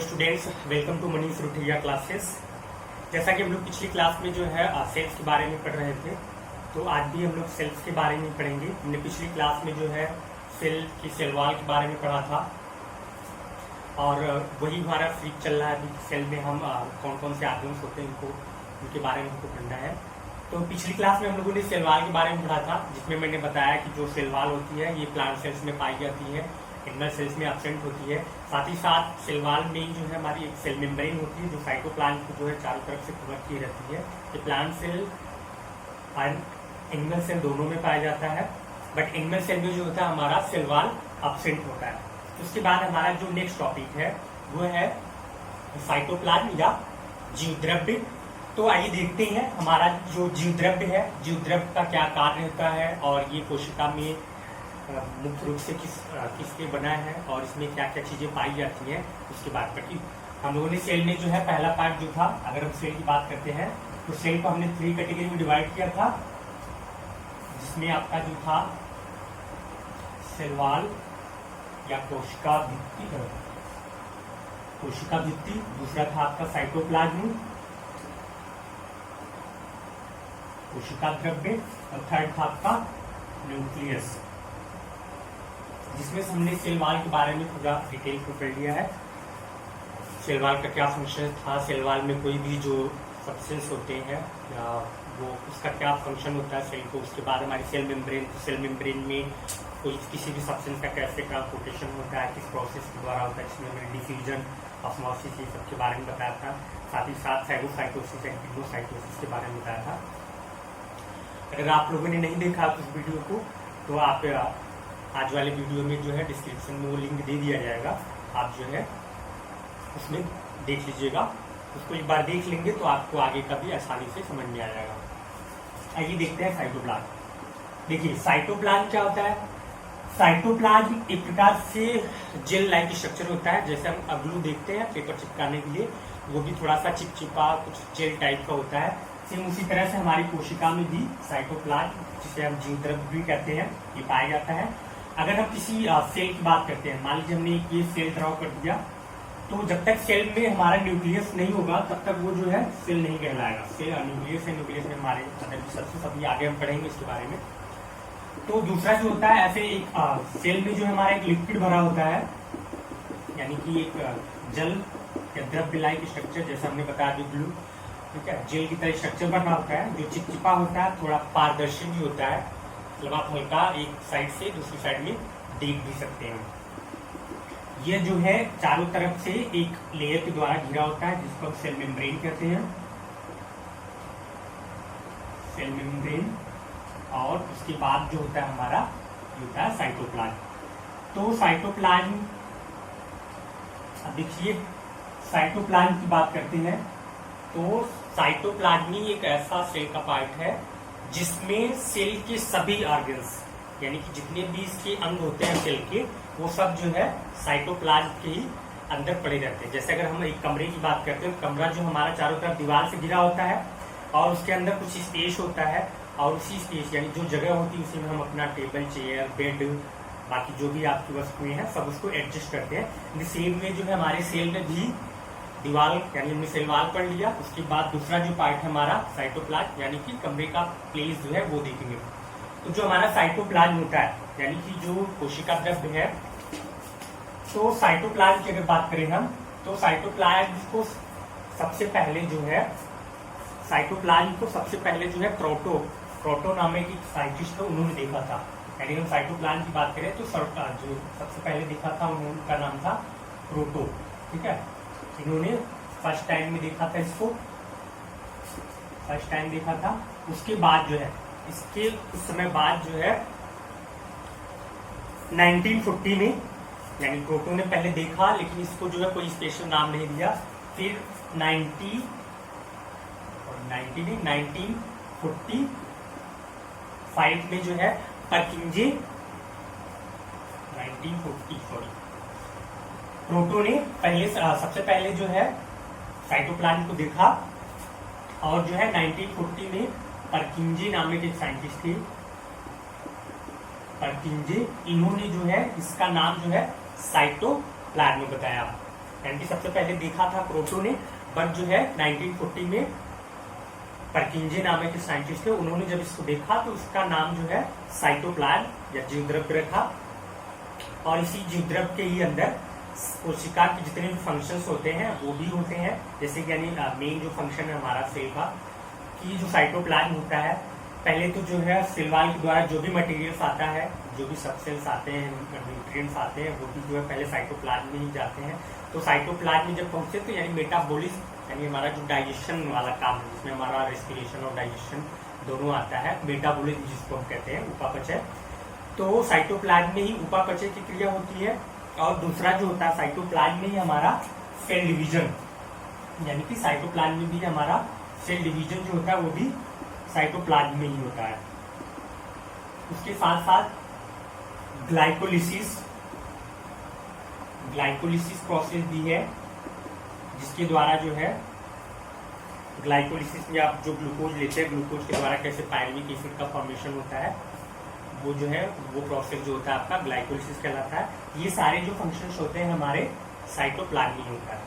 Students, welcome to Manish Ruthiya classes. जैसा कि हम लोग पिछली क्लास में जो है सेल्स के बारे में पढ़ रहे थे, तो आज भी हम लोग सेल्स के बारे में पढ़ेंगे। हमने पिछली क्लास में जो है सेल की सेलवाल के बारे में पढ़ा था और वही हमारा सीख चल रहा है अभी। सेल में हम कौन कौन से आर्गन्स होते हैं उनके बारे में हमको पढ़ना है। तो पिछली क्लास में हम लोगों ने सेलवाल के बारे में पढ़ा था, जिसमें मैंने बताया कि जो सेलवाल होती है ये प्लांट सेल्स में पाई जाती है, एनिमल सेल्स में एब्सेंट होती है। साथ ही साथ सेलवाल में जो है हमारी एक सेल मेम्ब्रेन होती है जो साइटोप्लाज्म को जो है चारों तरफ से कवर की रहती है। ये प्लांट सेल और एनिमल सेल दोनों में पाया जाता है, बट एनिमल सेल में जो होता है हमारा सेलवाल एब्सेंट होता है। उसके बाद हमारा जो नेक्स्ट टॉपिक है वो है साइटोप्लाज्म या जीवद्रव्य। तो आइए देखते हैं हमारा जो जीवद्रव्य है, जीवद्रव्य का क्या कार्य होता है और ये कोशिका में मुख्य रूप से किसके बना है और इसमें क्या क्या चीजें पाई जाती हैं उसके बाद पढ़ी। हम लोगों ने सेल में जो है पहला पार्ट जो था, अगर हम सेल की बात करते हैं तो सेल को हमने 3 कैटेगरी में डिवाइड किया था, जिसमें आपका जो था सेलवाल या कोशिका भित्ति, दूसरा था आपका साइटोप्लाज्म, कोशिका द्रव्य, और थर्ड था आपका न्यूक्लियस, जिसमें हमने सेलवाल के बारे में पूरा डिटेल में पढ़ लिया है। सेलवाल का क्या फंक्शन था, सेलवाल में कोई भी जो सब्सटेंस होते हैं या वो उसका क्या फंक्शन होता है सेल को। उसके बाद हमारी सेल मेम्ब्रेन में कोई किसी भी सब्सटेंस का कैसे ट्रांसपोर्टेशन होता है, किस प्रोसेस के द्वारा होता है, इसमें हमने डिफ्यूजन, ऑस्मोसिस, ये सब के बारे में बताया था। साथ ही साथ फैगोसाइटोसिस एंड पिग्नोसाइटोसिस के बारे में बताया था। अगर आप लोगों ने नहीं देखा उस वीडियो को तो आप आज वाले वीडियो में जो है डिस्क्रिप्शन में वो लिंक दे दिया जाएगा, आप जो है उसमें देख लीजिएगा। उसको एक बार देख लेंगे तो आपको आगे का भी आसानी से समझ में आ जाएगा। आइए देखते हैं साइटोप्लाज्म। देखिए साइटोप्लाज्म क्या होता है। साइटोप्लाज्म एक प्रकार से जेल लाइक स्ट्रक्चर होता है। जैसे हम अग्लू देखते हैं पेपर चिपकाने के लिए, वो भी थोड़ा सा चिपचिपा कुछ जेल टाइप का होता है। सेम उसी तरह से हमारी कोशिका में भी साइटोप्लाज्म, जिसे हम जीवद्रव्य भी कहते हैं, ये पाया जाता है। अगर हम किसी सेल की बात करते हैं, मान लीजिए हमने ये सेल ड्रॉ कर दिया, तो जब तक सेल में हमारा न्यूक्लियस नहीं होगा तब तक वो जो है सेल नहीं कहलाएगा। सेल न्यूक्लियस है, न्यूक्लियस में हमारे सबसे सभी आगे हम पढ़ेंगे इसके बारे में। तो दूसरा जो होता है, ऐसे एक सेल में जो हमारा एक लिक्विड भरा होता है, यानी कि एक जल या द्रव्य लाइक स्ट्रक्चर, जैसा हमने बताया ग्लू, ठीक है, जेल की तरह स्ट्रक्चर बना होता है जो चिपचिपा होता है, थोड़ा पारदर्शी भी होता है, मतलब आप हल्का एक साइड से दूसरी साइड में देख भी सकते हैं। यह जो है चारों तरफ से एक लेयर के द्वारा घिरा होता है, जिसको हम सेल मेम्ब्रेन कहते हैं, सेल मेम्ब्रेन। और उसके बाद जो होता है हमारा होता है साइटोप्लाज्म। तो साइटोप्लाज्म, अब देखिए साइटोप्लाज्म की बात करते हैं तो साइटोप्लाज्म एक ऐसा सेल का पार्ट है जिसमें सेल के सभी ऑर्गन्स, यानी कि जितने भी इसके अंग होते हैं सेल के, वो सब जो है साइटोप्लाज्म के ही अंदर पड़े रहते हैं। जैसे अगर हम एक कमरे की बात करते हैं, कमरा जो हमारा चारों तरफ दीवार से घिरा होता है और उसके अंदर कुछ स्पेस होता है, और उसी स्पेस यानी जो जगह होती है उसी में हम अपना टेबल, चेयर, बेड, बाकी जो भी आपकी वस्तुएं हैं सब उसको एडजस्ट करते हैं। सेम में जो है हमारे सेल में भी दीवार, यानी हमने सेलवाल पढ़ लिया। उसके बाद दूसरा जो पार्ट है हमारा साइटोप्लाज्म, यानी कि कमरे का प्लेस जो है वो देखेंगे। तो जो हमारा साइटोप्लाज्म होता है, यानी कि जो कोशिका द्रव्य है, तो साइटोप्लाज्म की अगर बात करें हम, तो साइटोप्लाज्म को सबसे पहले जो है क्रोटो नामक एक साइंटिस्ट, उन्होंने देखा था। यानी हम साइटोप्लाज्म की बात करें तो जो सबसे पहले देखा था उनका नाम था क्रोटो, ठीक है। इन्होंने फर्स्ट टाइम में देखा था इसको, उसके बाद जो है इसके कुछ समय बाद जो है 1940 में, यानी क्रोटो ने पहले देखा लेकिन इसको जो है कोई स्पेशल नाम नहीं दिया। फिर 1945 में जो है परकिंजे, 1940 क्रोटो ने सबसे पहले जो है साइटोप्लाज्म को देखा, और जो है 1940 में परकिंजे नामक एक साइंटिस्ट थे, परकिंजे, इन्होंने जो है इसका नाम जो है साइटोप्लाज्म बताया। यानी कि सबसे पहले देखा था क्रोटो ने, बट जो है 1940 में परकिंजे नामक के साइंटिस्ट थे, उन्होंने जब इसको देखा तो उसका नाम जो है साइटोप्लाज्म या जीवद्रव्य रखा। और इसी जीवद्रव्य के ही अंदर कोशिका के जितने भी फंक्शंस होते हैं वो भी होते हैं, जैसे कि यानी मेन जो फंक्शन है हमारा सेल का, कि जो साइटोप्लाज्म होता है, पहले तो जो है सेल वॉल के द्वारा जो भी मटेरियल्स आता है, जो भी सबसेल्स आते हैं, न्यूट्रिएंट्स आते हैं, वो भी जो है पहले साइटोप्लाज्म में ही जाते हैं। तो साइटोप्लाज्म में जब पहुंचे तो यानी मेटाबॉलिज्म यानी हमारा जो डाइजेशन वाला काम है, जिसमें हमारा रेस्पिरेशन और डाइजेशन दोनों आता है, मेटाबॉलिज्म जिसको हम कहते हैं, उपापचय, तो साइटोप्लाज्म में ही उपापचय की क्रिया होती है। और दूसरा जो होता है साइटोप्लाज्म में ही हमारा सेल डिवीजन, यानी कि साइटोप्लाज्म में भी हमारा सेल डिवीजन जो होता है वो भी साइटोप्लाज्म में ही होता है। उसके साथ साथ ग्लाइकोलिसिस प्रोसेस भी है, जिसके द्वारा जो है ग्लाइकोलिसिस में आप जो ग्लूकोज लेते हैं, ग्लूकोज के द्वारा कैसे पायरुविक एसिड का फॉर्मेशन होता है, वो जो है वो प्रोसेस जो होता है आपका ग्लाइकोलिसिस कहलाता है। ये सारे जो फंक्शंस होते हैं हमारे साइटोप्लाज्म में होता है।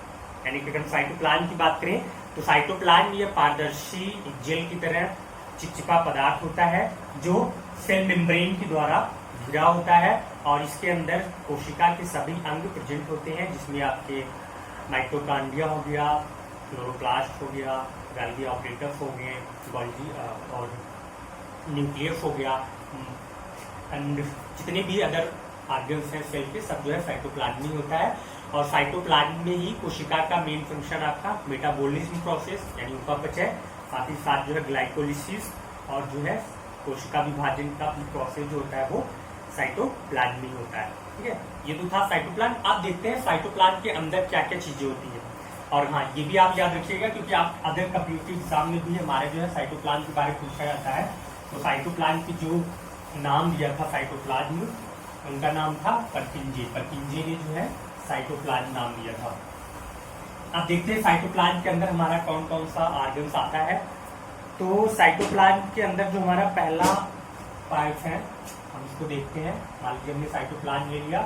यानी कि अगर साइटोप्लाज्म की बात करें तो साइटोप्लाज्म ये पारदर्शी जेल की तरह चिपचिपा पदार्थ होता है जो सेल मेम्ब्रेन के द्वारा घिरा होता है, और इसके अंदर कोशिका के सभी अंग प्रेजेंट होते हैं, जिसमें आपके माइटोकॉन्ड्रिया हो गया, क्लोरोप्लास्ट हो गया, गोल्गी ऑपरेटर्स हो गए, गोल्गी और न्यूक्लियस हो गया, एंड जितने भी अदर ऑर्गन्स हैं सेल के, सब जो है साइटोप्लाज्म में होता है। और साइटोप्लाज्म में ही कोशिका का मेन फंक्शन आपका मेटाबॉलिज्म प्रोसेस यानी उपापचय, साथ ही साथ जो है ग्लाइकोलिसिस और जो है कोशिका विभाजन का भी प्रोसेस जो होता है वो साइटोप्लाज्म में होता है। ठीक है, ये तो था साइटोप्लाज्म। आप देखते हैं साइटोप्लाज्म के अंदर क्या क्या चीजें होती है। और हाँ, ये भी आप याद रखिएगा क्योंकि आप अदर कम्पिटिटिव एग्जाम में भी हमारे जो है साइटोप्लाज्म के बारे में पूछा जाता है। तो साइटोप्लाज्म की जो नाम दिया था साइटोप्लाज्म, उनका नाम था परकिंजे ने जो है साइटोप्लाज्म नाम दिया था। अब देखते हैं साइटोप्लाज्म के अंदर हमारा कौन कौन सा ऑर्गन्स आता है। तो साइटोप्लाज्म के अंदर जो हमारा पहला पार्ट है हम इसको देखते हैं। मान लीजिए हमने साइटोप्लाज्म ले लिया।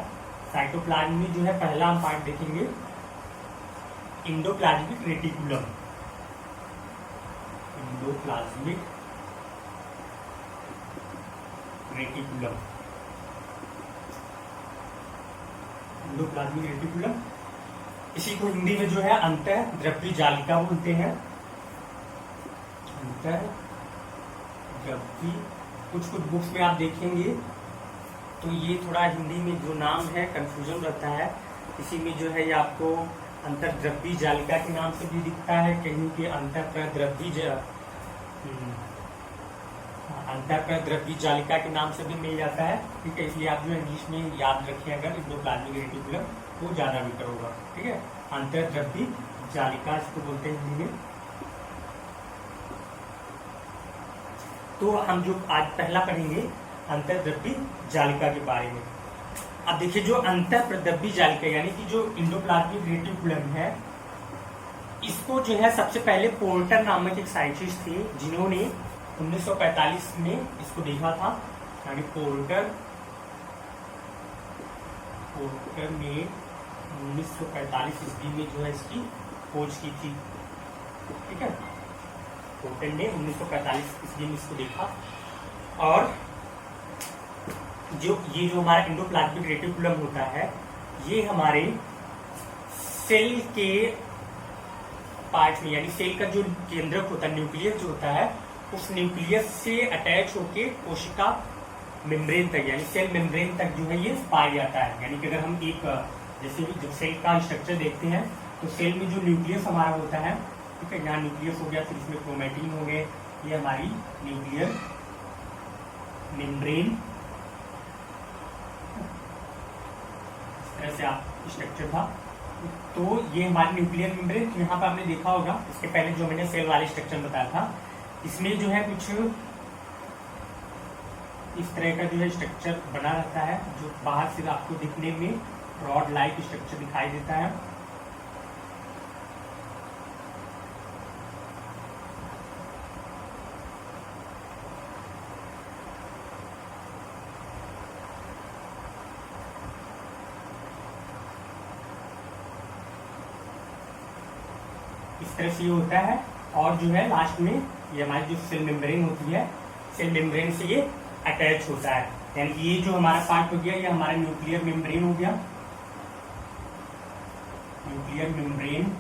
साइटोप्लाज्म में जो है पहला हम पार्ट देखेंगे endoplasmic reticulum. Endoplasmic reticulum, endoplasmic reticulum, इसी को हिंदी में जो है अंतःद्रव्यी जालिका बोलते हैं। अंतःद्रव्यी, कुछ बुक्स में आप देखेंगे तो ये थोड़ा हिंदी में जो नाम है कंफ्यूजन रहता है। इसी में जो है ये आपको अंतःद्रव्यी जालिका के नाम से भी दिखता है, कहीं के अंतःद्रव्यी जालिका के नाम से भी मिल जाता है। ठीक है, इसलिए आप जो इंग्लिश में याद रखें अगर इंडोप्लाज्मिक रेटिकुलम तो ज्यादा बेटर होगा। ठीक है, अंतःद्रव्यी जालिका इसको बोलते हैं हिंदी में। तो हम जो आज पहला पढ़ेंगे अंतःद्रव्यी जालिका के बारे में। अब देखिए, जो अंतःद्रव्यी जालिका यानी कि जो इंडोप्लाज्मिक रेटिकुलम है, इसको जो है सबसे पहले पोर्टर नामक एक साइंटिस्ट थे जिन्होंने 1945 में इसको देखा था। यानी पोर्टर ने 1945 ईस्वी में जो है इसकी खोज की थी। ठीक है, पोर्टर ने 1945 ईस्वी में इसको देखा। और जो हमारा इंडोप्लाज्मिक रेटिकुलम होता है, ये हमारे सेल के पार्ट में यानी सेल का जो केंद्रक होता है, न्यूक्लियस जो होता है, उस न्यूक्लियस से अटैच होके कोशिका मेम्ब्रेन तक यानी सेल मेम्ब्रेन तक जो है ये पाया जाता है। यानी कि अगर हम एक जैसे जब सेल का स्ट्रक्चर देखते हैं तो सेल में जो न्यूक्लियस हमारा होता है, ठीक है, यहाँ न्यूक्लियस हो गया, फिर इसमें क्रोमैटिन हो गए, ये हमारी न्यूक्लियर मेम्ब्रेन, इस तरह से आप स्ट्रक्चर था। तो ये हमारी न्यूक्लियर मेम्ब्रेन, तो यहाँ पर आपने देखा होगा इसके पहले जो मैंने सेल वाले स्ट्रक्चर बताया था, इसमें जो है कुछ इस तरह का जो है स्ट्रक्चर बना रहता है, जो बाहर से आपको दिखने में रॉड लाइक स्ट्रक्चर दिखाई देता है। इस तरह से ये होता है, और जो है लास्ट में ये हमारी जो सेल मेम्ब्रेन होती है, सेल मेम्ब्रेन से ये अटैच होता है। यानी कि ये जो हमारा पार्ट हो गया ये हमारा न्यूक्लियर मेम्ब्रेन हो गया, न्यूक्लियर मेम्ब्रेन।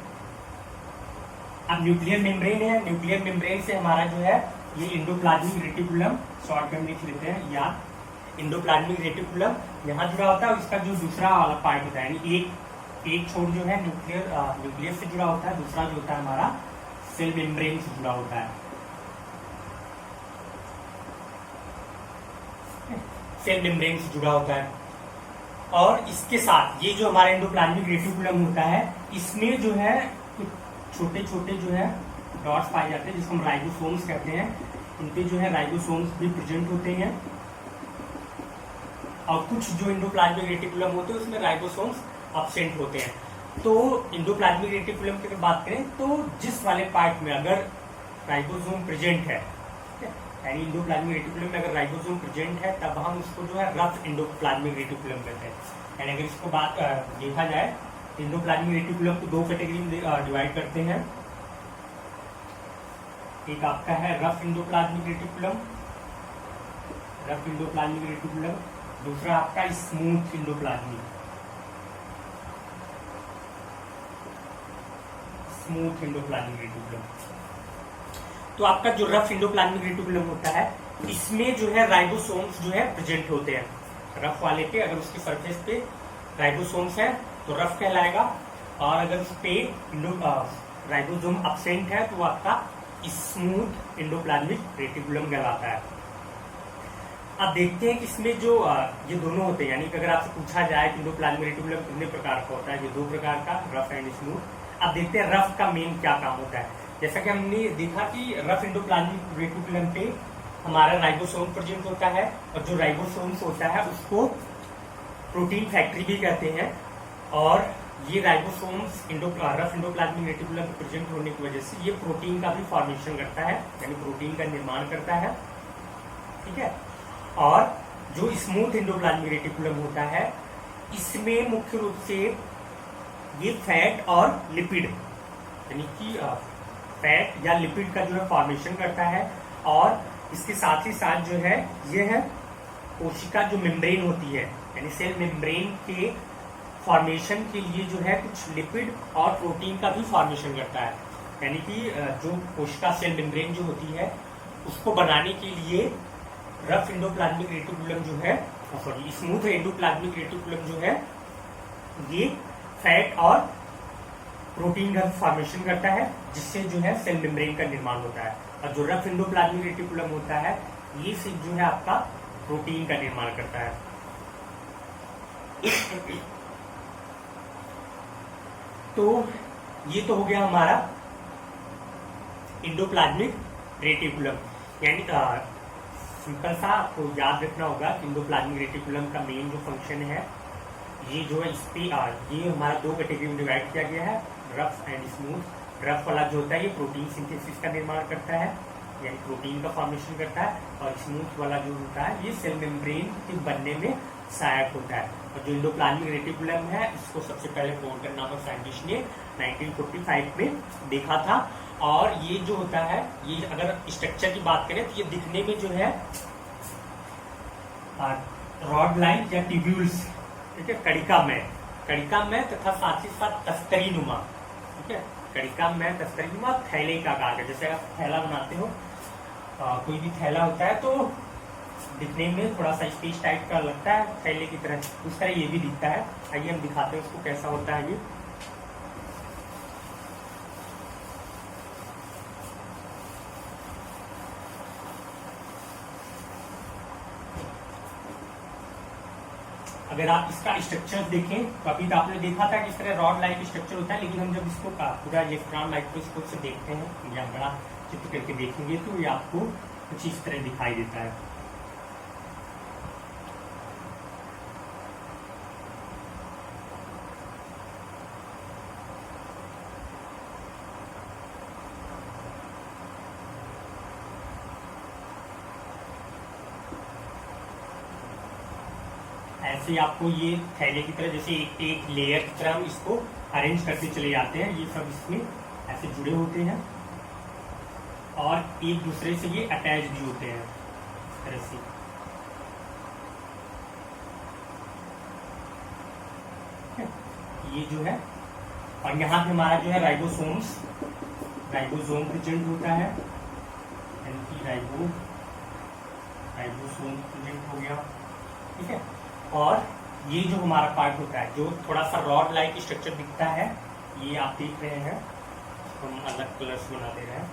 अब न्यूक्लियर मेम्ब्रेन है, न्यूक्लियर मेम्ब्रेन से हमारा जो है ये इंडोप्लाज्मिक रेटिकुलम, शॉर्ट में लिख लेते हैं, या इंडोप्लाज्मिक रेटिकुलम यहाँ जुड़ा होता है। इसका जो दूसरा वाला पार्ट होता है, यानी एक छोर जो है न्यूक्लियर से जुड़ा होता है, दूसरा जो होता है हमारा सेल मेम्ब्रेन से जुड़ा होता है, सेल मेम्ब्रेन से जुड़ा होता है। और इसके साथ ये जो हमारा एंडोप्लाज्मिक रेटिकुलम होता है, इसमें जो है कुछ छोटे छोटे जो है डॉट्स पाए जाते हैं, जिसको हम राइबोसोम्स कहते हैं। इनपे जो है राइबोसोम्स भी प्रेजेंट होते हैं, और कुछ जो एंडोप्लाज्मिक रेटिकुलम होते हैं उसमें राइबोसोम्स एब्सेंट होते हैं। तो एंडोप्लाज्मिक रेटिकुलम की अगर बात करें तो जिस वाले पार्ट में अगर राइबोसोम प्रेजेंट है, यानी इंडोप्लाज्मिक रेटिकुलम में अगर राइबोसोम प्रेजेंट है, तब हम उसको जो है रफ इंडोप्लाज्मिक रेटिकुलम कहते हैं। यानी अगर इसको बात देखा जाए तो इंडोप्लाज्मिक रेटिकुलम को दो कैटेगरी में डिवाइड करते हैं। एक आपका है rough endoplasmic reticulum, rough endoplasmic reticulum, दूसरा आपका smooth endoplasmic, smooth endoplasmic reticulum. तो आपका जो रफ इंडोप्लाज्मिक रेटिकुलम होता है, इसमें जो है राइबोसोम्स जो है प्रेजेंट होते हैं। रफ वाले पे अगर उसके सरफेस पे राइबोसोम्स है तो रफ कहलाएगा, और अगर उस पे राइबोसोम एब्सेंट है तो वो आपका स्मूथ इंडोप्लाज्मिक रेटिकुलम कहलाता है। अब देखते हैं कि इसमें जो ये दोनों होते हैं, यानी कि अगर आपसे पूछा जाए कि इंडोप्लाज्मिक रेटिकुलम कितने प्रकार का होता है, ये दो प्रकार का, रफ एंड स्मूथ। अब देखते हैं रफ का मेन क्या काम होता है। जैसा कि हमने देखा कि रफ इंडोप्लाज्मिक रेटिकुलम पे हमारा राइबोसोम प्रेजेंट होता है, और जो राइबोसोम्स होता है उसको प्रोटीन फैक्ट्री भी कहते हैं। और ये राइबोसोम्स रफ इंडोप्लाज्मिक रेटिकुलम पे प्रेजेंट होने की वजह से ये प्रोटीन का भी फॉर्मेशन करता है, यानी प्रोटीन का निर्माण करता है, ठीक है। और जो स्मूथ इंडोप्लाज्मिक रेटिकुलम होता है, इसमें मुख्य रूप से ये फैट और लिपिड, यानी कि फैट या लिपिड का जो है फॉर्मेशन करता है। और इसके साथ ही साथ जो है ये है कोशिका जो मेम्ब्रेन होती है, यानी सेल मेम्ब्रेन के फॉर्मेशन के लिए जो है कुछ लिपिड और प्रोटीन का भी फॉर्मेशन करता है। यानी कि जो कोशिका सेल मेम्ब्रेन जो होती है उसको बनाने के लिए रफ इंडोप्लाज्मिक रेटिकुलम जो है, सॉरी स्मूथ एंडोप्लाज्मिक रेटिकुलम जो है, ये फैट और प्रोटीन का फॉर्मेशन करता है, जिससे जो है सेल मेम्ब्रेन का निर्माण होता है। और जो रफ इंडोप्लाज्मिक रेटिकुलम होता है, ये सिर्फ जो है आपका प्रोटीन का निर्माण करता है। तो ये तो हो गया हमारा इंडोप्लाज्मिक रेटिकुलम। यानी सिंपल सा आपको याद रखना होगा कि इंडोप्लाज्मिक रेटिकुलम का मेन जो फंक्शन है, ये जो है इस पे ये हमारा दो कैटेगरी में डिवाइड किया गया है, रफ एंड स्मूथ। रफ वाला जो होता है ये प्रोटीन सिंथेसिस का निर्माण करता है, यानी प्रोटीन का फॉर्मेशन करता है, और स्मूथ वाला जो होता है ये सेल मेम्ब्रेन के बनने में सहायक होता है। और जो इंडोप्लाज्मिक रेटिकुलम है, इसको सबसे पहले पोर्टर नामक साइंटिस्ट ने 1945 में देखा था। और ये जो होता है, ये अगर स्ट्रक्चर की बात करें तो ये दिखने में जो है रॉड लाइन या ट्यूब्यूल्स, ठीक है, कड़िका में तथा साथ ही साथ तस्तरी नुमा, ठीक है, कड़िका में तस्तरी नुमा थैले का आकार है। जैसे आप थैला बनाते हो, कोई भी थैला होता है तो दिखने में थोड़ा सा स्पेस टाइप का लगता है थैले की तरह, उस तरह ये भी दिखता है। आइए हम दिखाते हैं उसको कैसा होता है ये। अगर आप इसका स्ट्रक्चर देखें तो अभी तो आपने देखा था कि इस तरह रॉड लाइन स्ट्रक्चर होता है, लेकिन हम जब इसको पूरा इलेक्ट्रॉन माइक्रोस्कोप से देखते हैं या बड़ा चित्र करके देखेंगे तो ये आपको कुछ इस तरह दिखाई देता है। ऐसे आपको ये थैले की तरह, जैसे एक लेयर की तरह हम इसको अरेंज करते चले जाते हैं, ये सब इसमें ऐसे जुड़े होते हैं और एक दूसरे से ये अटैच भी होते हैं इस तरह से। ये जो है, और यहाँ पे हमारा जो है राइबोसोम प्रेजेंट होता है, राइबोसोम प्रेजेंट हो गया, ठीक है। और ये जो हमारा पार्ट होता है जो थोड़ा सा रॉड लाइक स्ट्रक्चर दिखता है, ये आप देख रहे हैं, हम अलग कलर्स बना दे रहे हैं,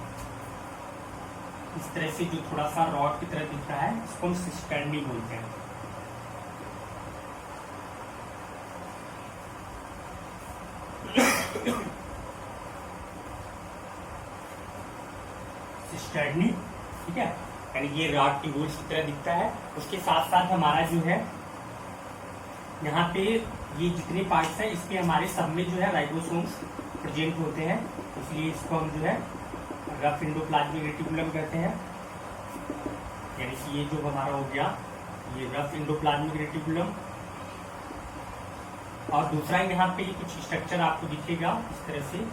इस तरह से जो थोड़ा सा रॉड की तरह दिखता है इसको हम सिस्टर्नी बोलते हैं। सिस्टर्नी, ठीक है, यानी ये रॉड की गोल्स की तरह दिखता है। उसके साथ साथ हमारा जो है यहाँ पे ये जितने पार्ट्स हैं इसके हमारे सब में जो है राइबोसोम्स प्रेजेंट होते हैं, इसलिए इसको हम जो है रफ एंडोप्लाज्मिक रेटिकुलम कहते हैं। यानी कि ये जो हमारा हो गया ये रफ एंडोप्लाज्मिक रेटिकुलम। और दूसरा यहाँ पे कुछ स्ट्रक्चर आपको दिखेगा इस तरह से,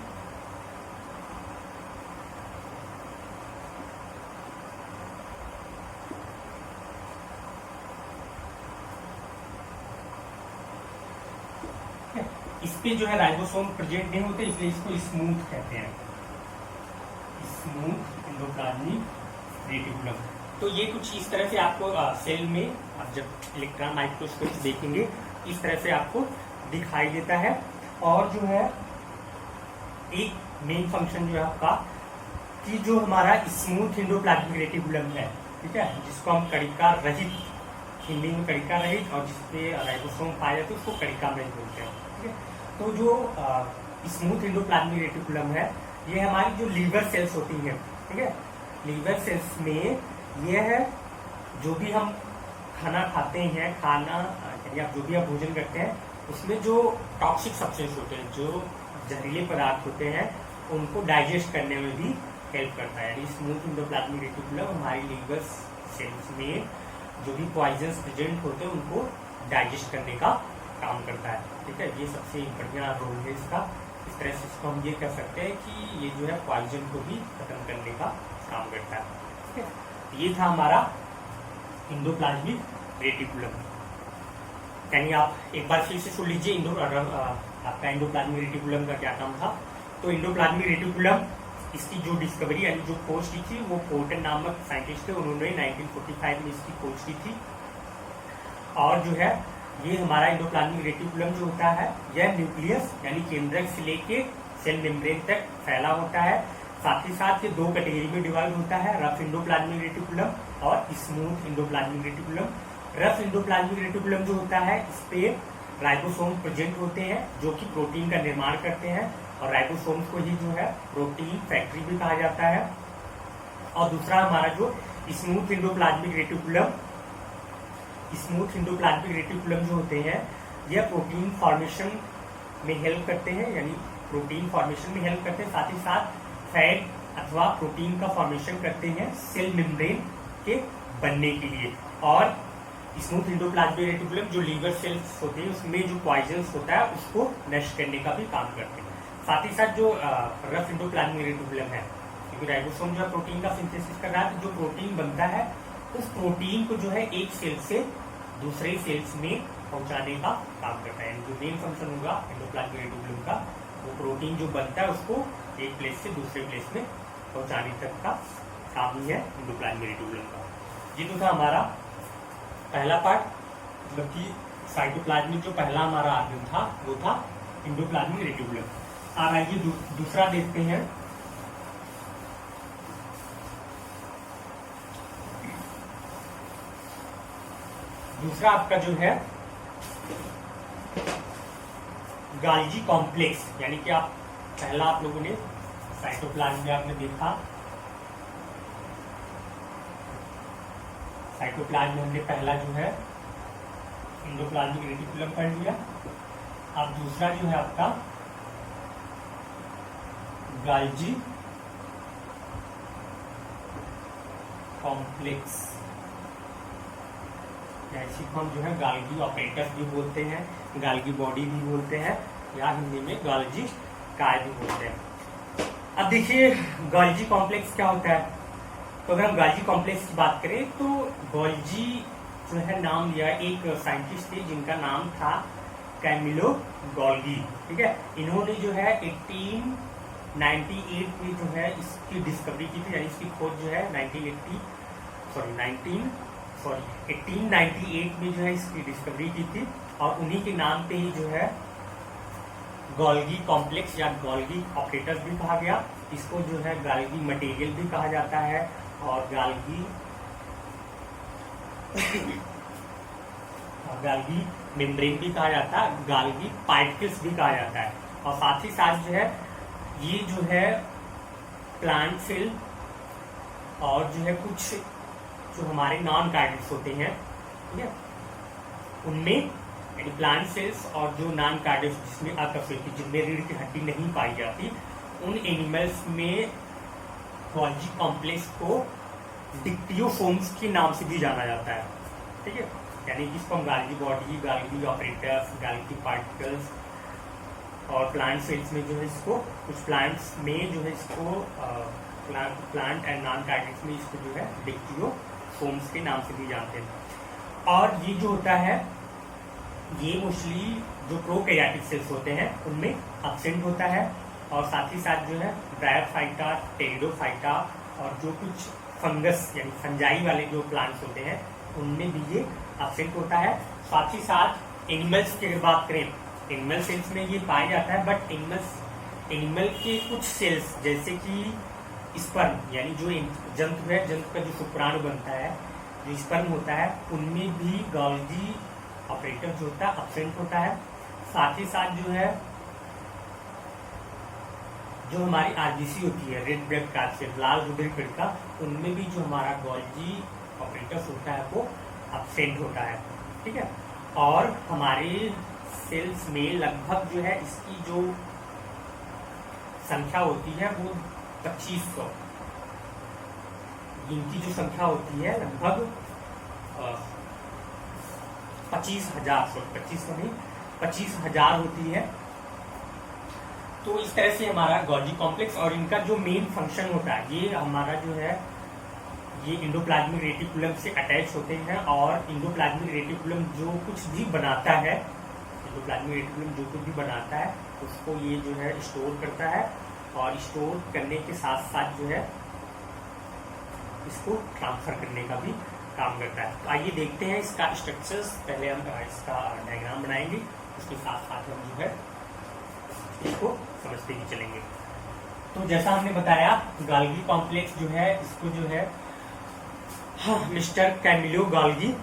इस पे जो है राइबोसोम प्रेजेंट नहीं होते, इसलिए इसको स्मूथ कहते हैं, स्मूथ एंडोप्लाज्मिक रेटिकुलम। तो ये कुछ इस तरह से आपको सेल में आप जब इलेक्ट्रॉन माइक्रोस्कोप देखेंगे इस तरह से आपको दिखाई देता है। और जो है एक मेन फंक्शन जो है आपका कि जो हमारा स्मूथ एंडोप्लाज्मिक रेटिकुलम है, ठीक है, जिसको हम कणिका रहित, हिंदी में कणिका रहित, और जिसपे राइबोसोम पाए जाते हैं उसको कणिका रहित बोलते हैं, ठीक है। तो जो स्मूथ एंडोप्लाज्मिक रेटिकुलम है ये हमारी जो लीवर सेल्स होती हैं, ठीक है, लीवर सेल्स में ये है जो भी हम खाना खाते हैं, या जो भी आप भोजन करते हैं उसमें जो टॉक्सिक सब्सटेंस होते हैं, जो जहरीले पदार्थ होते हैं, उनको डाइजेस्ट करने में भी हेल्प करता है। स्मूथ एंडोप्लाज्मिक रेटिकुलम हमारी लीवर सेल्स में जो भी पॉइजन्स प्रेजेंट होते हैं उनको डाइजेस्ट करने का काम करता है, ठीक है। ये सबसे बढ़िया रोल है इसका। इस तरह से इसको हम ये कह सकते हैं कि ये जो है पॉइजन को भी खत्म करने का काम करता है, ठीक है। ये था हमारा एंडोप्लाज्मिक रेटिकुलम। यानी आप एक बार फिर से सुन लीजिए आपका एंडोप्लाज्मिक रेटिकुलम का क्या काम था। तो एंडोप्लाज्मिक रेटिकुलम, इसकी जो डिस्कवरी यानी जो खोज की थी वो पोर्टन नामक साइंटिस्ट थे, उन्होंने 1945 में इसकी खोज की थी। और जो है ये हमारा एंडोप्लाज्मिक रेटिकुलम जो होता है यह न्यूक्लियस यानी केंद्रक से लेके सेल मेम्ब्रेन तक फैला होता है। साथ ही साथ ये दो कैटेगरी में डिवाइड होता है, रफ एंडोप्लाज्मिक रेटिकुलम और smooth endoplasmic reticulum. Rough endoplasmic reticulum जो होता है इस पे राइबोसोम प्रेजेंट होते हैं जो कि प्रोटीन का निर्माण करते हैं, और राइबोसोम्स को ही जो है प्रोटीन फैक्ट्री भी कहा जाता है। और दूसरा हमारा जो स्मूथ एंडोप्लाज्मिक रेटिकुलम जो होते हैं यह प्रोटीन फॉर्मेशन में हेल्प करते हैं, यानी प्रोटीन फॉर्मेशन में हेल्प करते हैं, साथ ही साथ फैट अथवा प्रोटीन का फॉर्मेशन करते हैं सेल मेम्ब्रेन के बनने के लिए। और स्मूथ एंडोप्लाज्मिक रेटिकुलम जो लीवर सेल्स होते हैं उसमें जो पॉइजन्स होता है उसको नष्ट करने का भी काम करते हैं। साथ ही साथ जो रफ एंडोप्लाज्मिक रेटिकुलम है, क्योंकि राइबोसोम जो है प्रोटीन का सिंथेसिस कर रहा है, तो जो प्रोटीन बनता है उस प्रोटीन को जो है एक सेल से दूसरे सेल्स में पहुंचाने का काम करता है। जो मेन फंक्शन होगा एंडोप्लाज्मिक रेटिकुलम का, वो प्रोटीन जो बनता है उसको एक प्लेस से दूसरे प्लेस में पहुंचाने तक का काम ही है एंडोप्लाज्मिक रेटिकुलम का। ये तो था हमारा पहला पार्ट, मतलब कि साइटोप्लाज्मिक जो पहला हमारा आर्गन था वो था एंडोप्लाज्मिक रेटिकुलम। अब आइए दूसरा देखते हैं। दूसरा आपका जो है गाल्जी कॉम्प्लेक्स, यानी कि पहला आप लोगों ने साइटोप्लाज्म में आपने देखा, साइटोप्लाज्म में हमने पहला जो है एंडोप्लाज्मिक रेटिकुलम पढ़ लिया। अब दूसरा जो है आपका गाल्जी कॉम्प्लेक्स, इसी को हम जो है गाल्गी ऑपरेटस भी बोलते हैं, गाल्गी बॉडी भी बोलते हैं, या हिंदी में गाल्जी काय भी बोलते हैं। अब देखिए गोल्जी कॉम्प्लेक्स क्या होता है। तो अगर हम गोल्जी कॉम्प्लेक्स की बात करें तो गोल्जी जो है नाम लिया एक साइंटिस्ट थे जिनका नाम था कैमिलो गोल्गी। ठीक है, इन्होंने जो है 1898 में जो है इसकी डिस्कवरी की थी, यानी इसकी खोज जो है 1898 में जो है इसकी डिस्कवरी की थी। और उन्हीं के नाम पे ही जो है गोल्गी कॉम्प्लेक्स या गोल्गी ऑपरेटर्स भी कहा गया। इसको जो है गोल्गी मटेरियल भी कहा जाता है और गोल्गी मेम्ब्रेन भी कहा जाता है, गोल्गी पार्टिकल्स भी कहा जाता है। और साथ ही साथ जो है ये जो है प्लांट सेल और जो है कुछ जो हमारे नॉन कार्डिक्स होते हैं, ठीक है, उनमें यानी प्लांट सेल्स और जो नॉन कार्डिक्स जिसमें अकशेरुकी जिनमें रीढ़ की हड्डी नहीं पाई जाती, उन एनिमल्स में गोल्जी कॉम्प्लेक्स को डिक्टियोफोर्म्स के नाम से भी जाना जाता है। ठीक है, यानी जिसको हम Golgi body, Golgi operators, Golgi particles और प्लांट सेल्स में जो है इसको कुछ प्लांट्स में जो है इसको प्लांट एंड नॉन कार्डिक्स में इसको जो है डिक्टियोफोर्म्स के नाम से भी जानते हैं। और ये जो होता है ये मोस्टली जो प्रोकैरियोटिक सेल्स होते हैं उनमें एब्सेंट होता है। और साथ ही साथ जो है ब्रायोफाइटा, टेरिडोफाइटा और जो कुछ फंगस यानी फंजाई वाले जो प्लांट्स होते हैं उनमें भी ये एब्सेंट होता है। साथ ही साथ एनिमल्स की अगर बात करें, एनिमल सेल्स में ये पाया जाता है, बट एनिमल के कुछ सेल्स जैसे कि स्पर्म यानी जो जंतु है, जंतु का जो शुक्राणु बनता है, जो स्पर्म होता है, उनमें भी गोल्जी ऑपरेटर जो होता है एब्सेंट होता है। साथ ही साथ जो है जो हमारी आरबीसी होती है, रेड ब्लड सेल, लाल रुधिर कणिका, उनमें भी जो हमारा गोल्जी ऑपरेटर्स होता है वो एब्सेंट होता है। ठीक है, और हमारे सेल्स में लगभग जो है इसकी जो संख्या होती है वो 2500, इनकी जो संख्या होती है लगभग 25,000 होती है। तो इस तरह से हमारा गोल्जी कॉम्प्लेक्स और इनका जो मेन फंक्शन होता है, ये हमारा जो है ये एंडोप्लाज्मिक रेटिकुलम से अटैच होते हैं। और एंडोप्लाज्मिक रेटिकुलम जो कुछ भी बनाता है, एंडोप्लाज्मिक रेटिकुलम जो कुछ भी बनाता है उसको ये जो है स्टोर करता है और स्टोर करने के साथ साथ जो है इसको ट्रांसफर करने का भी काम करता है। तो आइए देखते हैं इसका स्ट्रक्चर्स। पहले हम इसका डायग्राम बनाएंगे, उसके साथ साथ हम जो है इसको समझते ही चलेंगे। तो जैसा हमने बताया गोल्गी कॉम्प्लेक्स जो है इसको जो है मिस्टर कैमिलो गोल्गी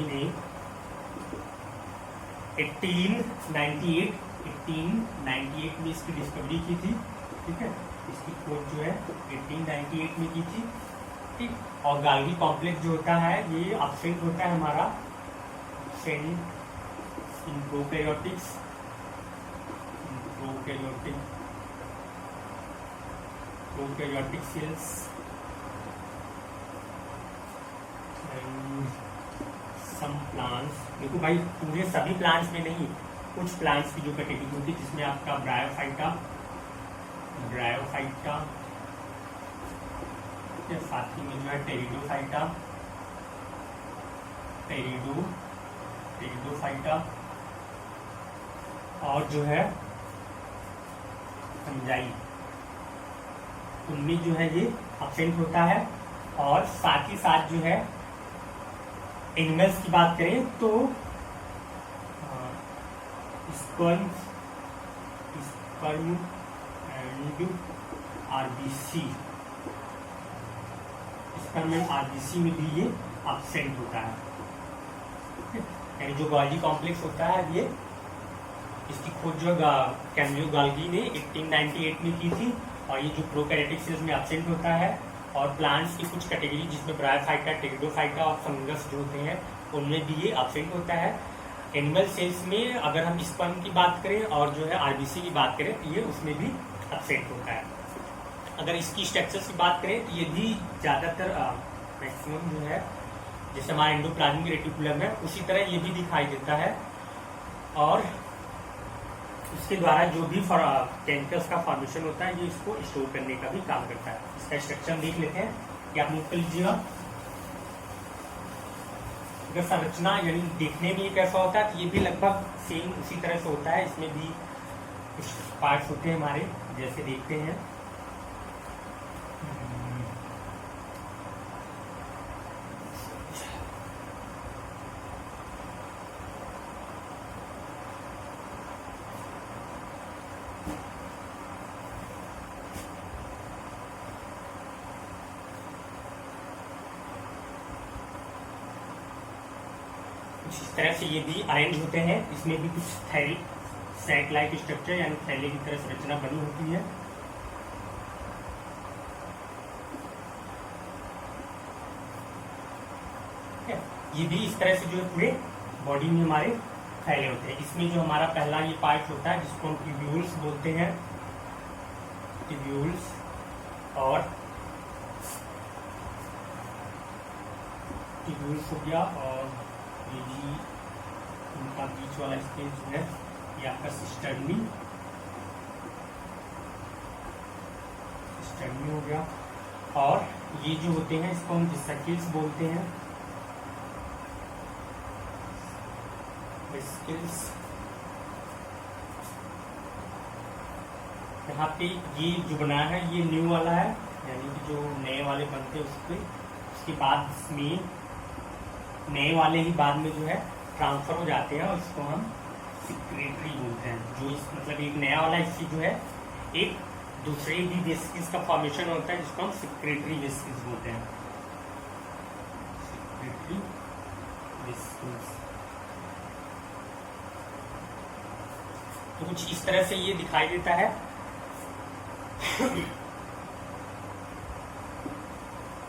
ने 1898 में इसकी डिस्कवरी की थी। ठीक है, इसकी खोज जो है 1898 में की थी। ठीक, और गोल्गी कॉम्प्लेक्स जो होता है ये एब्सेंट होता है हमारा in prokaryotic cells and some plants. देखो भाई पूरे सभी प्लांट्स में नहीं, कुछ प्लांट्स की जो कैटेगरी होती है जिसमें आपका ब्रायोफाइटा, साथ ही में जो है टेरिडोफाइटा और जो है फंजाई, उनमें जो है ये एब्सेंट होता है। और साथ ही साथ जो है एनिमल्स की बात करें तो sperm and RBC, sperm and RBC में भी ये एब्सेंट होता है। यानी जो गोल्जी कॉम्प्लेक्स होता है ये इसकी खोज जो कैमिलो गोल्गी ने 1898 में की थी। और ये जो प्रोकैरियोटिक सेल्स में एब्सेंट होता है और प्लांट्स की कुछ कैटेगरी जिसमें ब्रायोफाइटा, टेरिडोफाइटा और फंगस जो होते हैं उनमें भी ये एब्सेंट होता है। एनिमल सेल्स में अगर हम स्पर्म की बात करें और जो है आरबीसी की बात करें तो ये उसमें भी एब्सेंट होता है। अगर इसकी स्ट्रक्चर्स की बात करें तो ये भी ज़्यादातर मैक्सिमम जो है जैसे हमारा एंडोप्लाज्मिक रेटिकुलम है उसी तरह ये भी दिखाई देता है। और इसके द्वारा जो भी केमिकल्स का फॉर्मेशन होता है ये इसको स्टोर करने का भी काम करता है। इसका स्ट्रक्चर देख लेते हैं कि आप नोट कर लीजिएगा। अगर संरचना यानी देखने में ये कैसा होता है, तो ये भी लगभग सेम उसी तरह से होता है। इसमें भी कुछ पार्ट्स होते हैं हमारे, जैसे देखते हैं इस तरह से ये भी अरेंज होते हैं। इसमें भी कुछ थैली सेट लाइक स्ट्रक्चर यानी थैले की तरह संरचना बनी होती है। ये भी इस तरह से जो है पूरे बॉडी में हमारे फैले होते हैं। इसमें जो हमारा पहला ये पार्ट होता है जिसको हम ट्यूब्यूल्स बोलते हैं, ट्यूब्यूल्स, और ट्यूब्यूल्स हो गया, और ये भी उनका बीच वाला स्पेस जो है ये आपका सिस्टर्नी हो गया। और ये जो होते हैं इसको हम वेसिकल्स बोलते हैं, वेसिकल्स। यहाँ पे ये जो बना है ये न्यू वाला है, यानी कि जो नए वाले बनते हैं उसके बाद इसमें नए वाले ही बाद में जो है ट्रांसफर हो जाते हैं, और इसको हम सिक्रेटरी बोलते हैं। जो इस मतलब एक नया वाला इससे जो है एक दूसरे भी वेसिकल्स का फॉर्मेशन होता है जिसको हम सिक्रेटरी वेसिकल्स बोलते हैं, सिक्रेटरी वेसिकल्स। तो कुछ इस तरह से ये दिखाई देता है।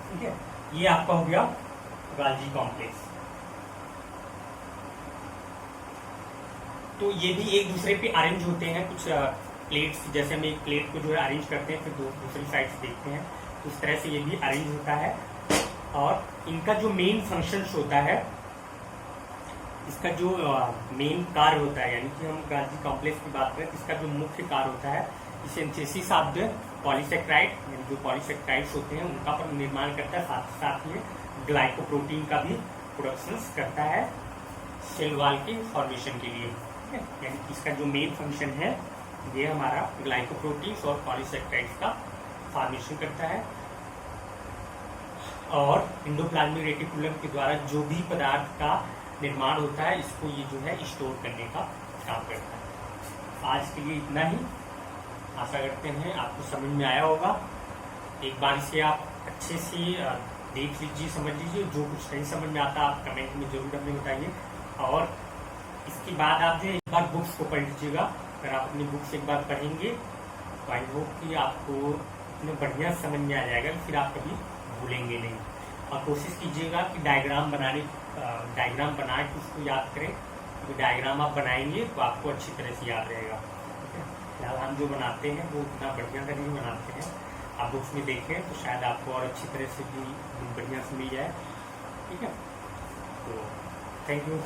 ठीक है, ये आपका हो गया गाल्जी कॉम्प्लेक्स। तो ये भी एक दूसरे पे अरेंज होते हैं। कुछ प्लेट्स, जैसे हम एक प्लेट को जो है अरेंज करते हैं, फिर दूसरी साइड से देखते हैं, तो इस तरह से ये भी अरेंज होता है। और इनका जो मेन फंक्शन होता है, इसका जो मेन कार्य होता है, यानी कि हम गाल्जी कॉम्प्लेक्स की बात करें तो इसका जो मुख्य कार्य होता है, सिंथेसिस ऑफ द पॉलीसेक्राइड, यानी जो पॉलीसेक्राइड्स होते हैं उनका पर निर्माण करता है, साथ ही साथ ये ग्लाइकोप्रोटीन का भी प्रोडक्शन करता है सेल वॉल के फॉर्मेशन के लिए। यानी कि इसका जो मेन फंक्शन है ये हमारा ग्लाइकोप्रोटीन्स और पॉलीसेक्राइड्स का फॉर्मेशन करता है। और एंडोप्लाज्मिक रेटिकुलम के द्वारा जो भी पदार्थ का निर्माण होता है इसको ये जो है स्टोर करने का काम करता है। आज के लिए इतना ही, आशा करते हैं आपको समझ में आया होगा। एक बार इसे आप अच्छे से देख लीजिए, समझ लीजिए। जो कुछ नहीं समझ में आता आप कमेंट में जरूर हमें बताइए। और इसके बाद आप जो एक बार बुक्स को पढ़ लीजिएगा। अगर आप अपनी बुक्स एक बार पढ़ेंगे तो आई होप कि आपको इतने बढ़िया समझ में आ जाएगा, फिर आप कभी भूलेंगे नहीं। और कोशिश कीजिएगा कि डायग्राम बना के उसको याद करें, क्योंकि डायग्राम आप बनाएंगे तो आपको अच्छी तरह से याद रहेगा। ठीक है, फिलहाल हम जो बनाते हैं वो इतना बढ़िया से नहीं बनाते हैं। आप बुक्स में देखें तो शायद आपको और अच्छी तरह से भी बढ़िया से मिल जाए। ठीक है, तो थैंक यू।